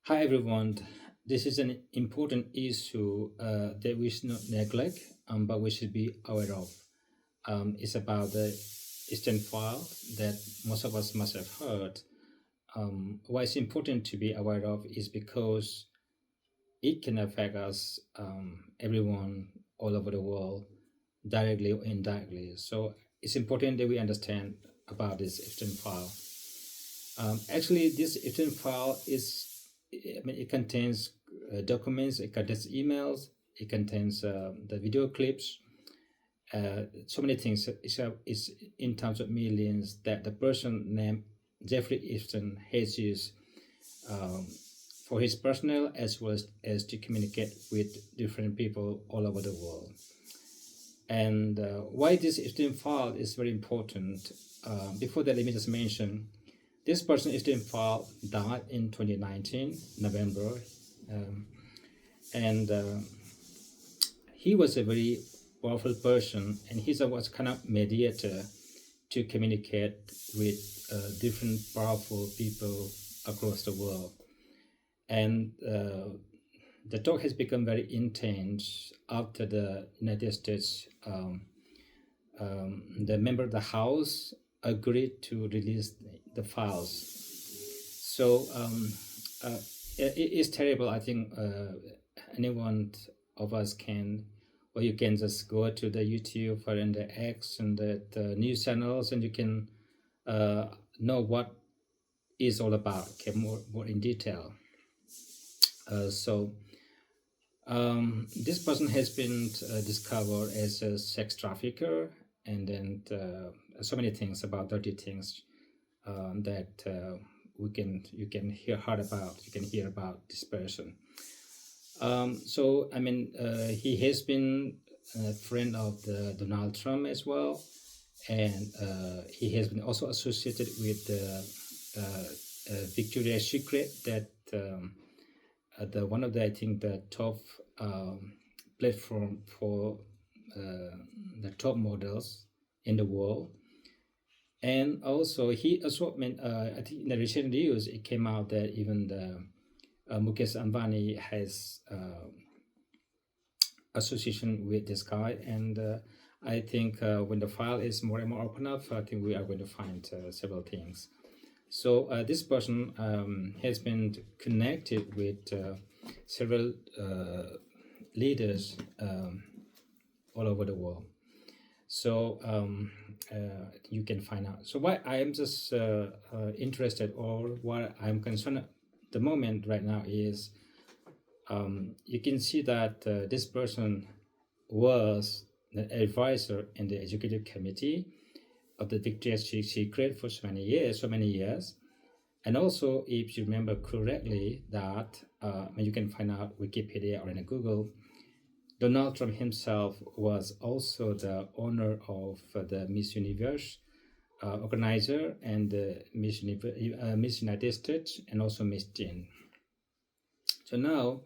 Hi everyone. This is an important issue that we should not neglect, but we should be aware of. It's about the Eastern file that most of us must have heard. Why it's important to be aware of is because it can affect us, everyone all over the world, directly or indirectly. So it's important that we understand about this Eastern file. Actually, this Epstein file it contains documents, it contains emails, it contains the video clips, so many things. It's in terms of millions that the person named Jeffrey Epstein has used um, for his personal as well as to communicate with different people all over the world. And why this Epstein file is very important. Before that, let me just mention this person Epstein file died in 2019 November, um, and he was a very powerful person, and he was kind of mediator to communicate with different powerful people across the world. And the talk has become very intense after the United States, the member of the House agreed to release the files. So it's terrible. I think anyone of us can, or you can just go to the YouTube or in the X and the news channels, and you can know what is all about, okay, more in detail. So this person has been discovered as a sex trafficker, and then so many things about dirty things that you can hear about this person. So I mean, he has been a friend of the Donald Trump as well, and he has been also associated with the Victoria's Secret, that the one of the, I think, the top platform for the top models in the world. And also he also meant, I think in the recent news it came out that even the Mukesh Ambani has association with this guy. And I think when the file is more and more open up, I think we are going to find several things. So this person has been connected with several leaders all over the world. So you can find out. So why I am just interested, or what I'm concerned at the moment right now is, you can see that this person was the advisor in the executive committee of the Victoria's Secret for so many years. And also, if you remember correctly, that you can find out Wikipedia or in Google, Donald Trump himself was also the owner of the Miss Universe organizer, and the Miss United States, and also Miss Teen. So now,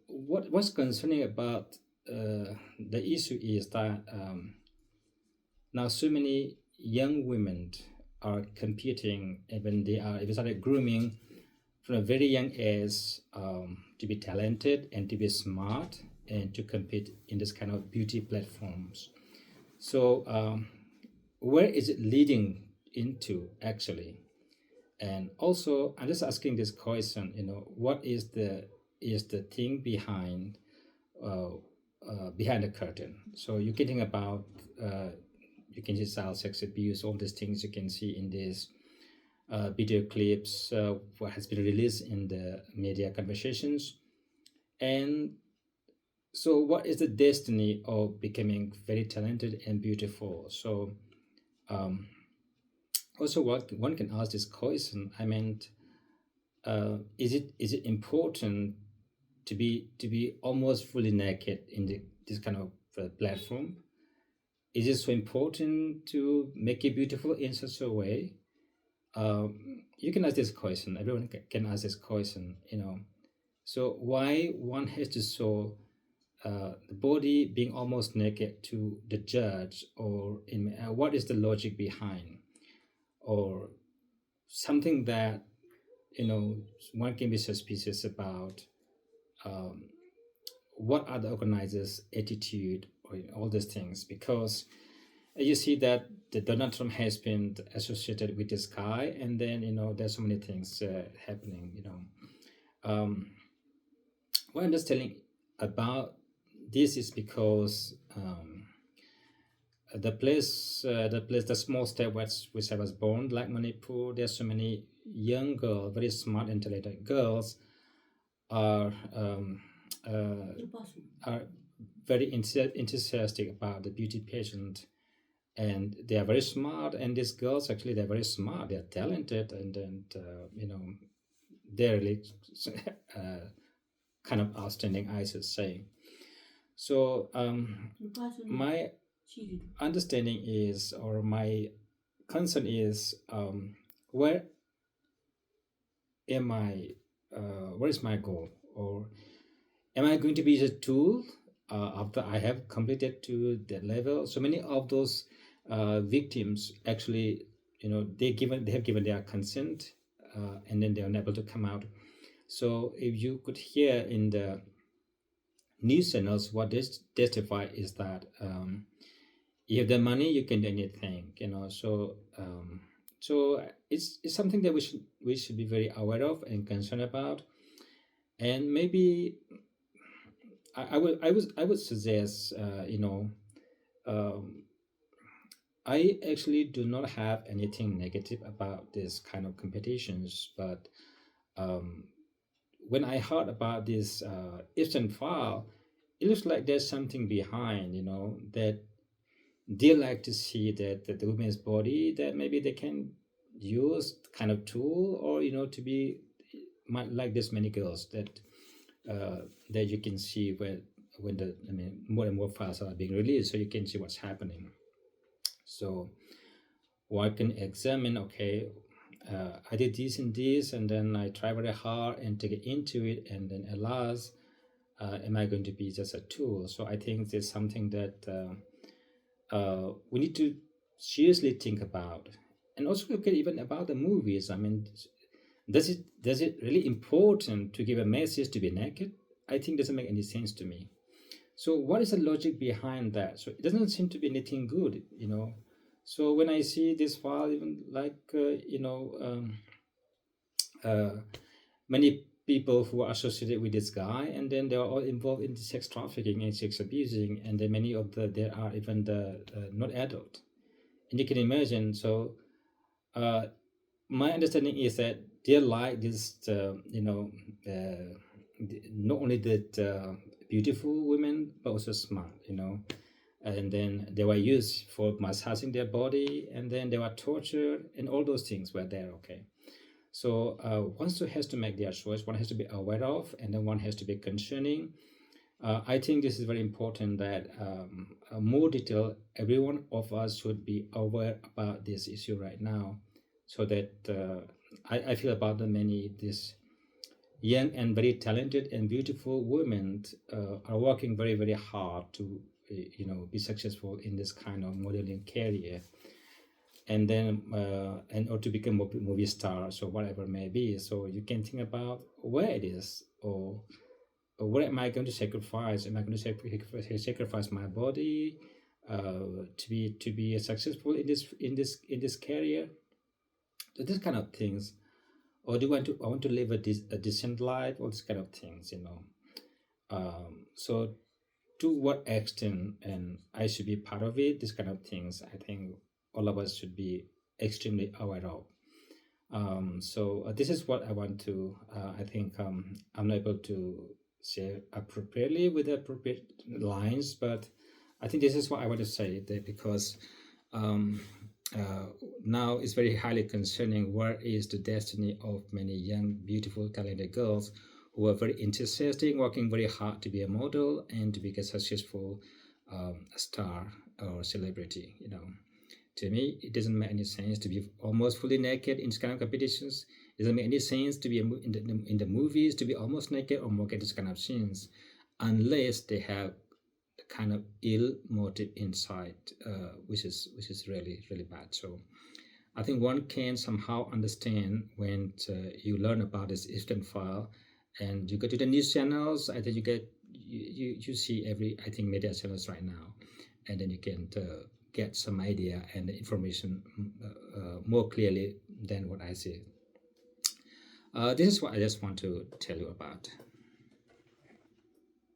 what's concerning about the issue is that now so many young women are competing, even they are even started grooming from a very young age, to be talented and to be smart and to compete in this kind of beauty platforms. So where is it leading into actually? And also, I'm just asking this question, what is the thing behind the curtain? So you can think about, you can see child sex abuse, all these things you can see in these video clips, what has been released in the media conversations. And so what is the destiny of becoming very talented and beautiful? So um, also what one can ask this question, I mean, is it important to be almost fully naked in this kind of platform? Is it so important to make it beautiful in such a way? You can ask this question. Everyone can ask this question. So why one has to show the body being almost naked to the judge, or what is the logic behind, or something that one can be suspicious about um, what are the organizers' attitude or all these things, because you see that the Donald Trump has been associated with this guy, and then there's so many things happening. What I'm just telling about this is because the small state which I was born, like Manipur, there's so many young girls, very smart, intelligent girls, are are very enthusiastic about the beauty pageant, and they are very smart. And these girls actually they're very smart, they're talented, and they're really uh, kind of outstanding, I should say. So my understanding is, or my concern is, where am I? What is my goal? Or am I going to be a tool after I have completed to that level? So many of those victims actually, they have given their consent, and then they are unable to come out. So if you could hear in the news channels, what they testify is that you have the money, you can do anything. So it's something that we should be very aware of and concerned about. And maybe I would suggest, um, I actually do not have anything negative about this kind of competitions, but um, when I heard about this Epstein file, it looks like there's something behind, that they like to see that the woman's body, that maybe they can use kind of tool, or to be like this many girls that you can see when more and more files are being released, so you can see what's happening. So one can examine, okay, I did this and this, and then I try very hard and to get into it, and then at last, am I going to be just a tool? So I think there's something that we need to seriously think about, and also look at even about the movies. I mean, does it really important to give a message to be naked? I think doesn't make any sense to me. So what is the logic behind that? So it doesn't seem to be anything good. So when I see this file, even like uh, many people who are associated with this guy, and then they are all involved in sex trafficking and sex abusing, and then many of the there are even the not adult, and you can imagine. So uh, my understanding is that they like this, not only that beautiful women, but also smart. And then they were used for massaging their body, and then they were tortured, and all those things were there. Okay, so one still has to make their choice. One has to be aware of, and then one has to be concerning. I think this is very important that more detail, every one of us should be aware about this issue right now, so that I feel about the many these young and very talented and beautiful women are working very very hard to be successful in this kind of modeling career, and then and or to become movie stars or whatever it may be. So you can think about where it is, or what am I going to sacrifice? Am I going to sacrifice my body to be successful in this career? So these kind of things, or do I want to live a decent life? All these kind of things. So to what extent, and I should be part of it. These kind of things, I think all of us should be extremely aware of. So this is what I want to. I think I'm not able to say appropriately with the appropriate lines, but I think this is what I want to say that because um, uh, now it's very highly concerning. Where is the destiny of many young, beautiful, talented girls who are very enthusiastic, working very hard to be a model and to be a successful star or celebrity? To me, it doesn't make any sense to be almost fully naked in this kind of competitions. It doesn't make any sense to be in the movies to be almost naked or mock at this kind of scenes, unless they have the kind of ill motive inside, which is really really bad. So I think one can somehow understand when you learn about this Eastern file, and you go to the news channels. I think you see every, I think, media channels right now, and then you can get some idea and information more clearly than what I see. This is what I just want to tell you about.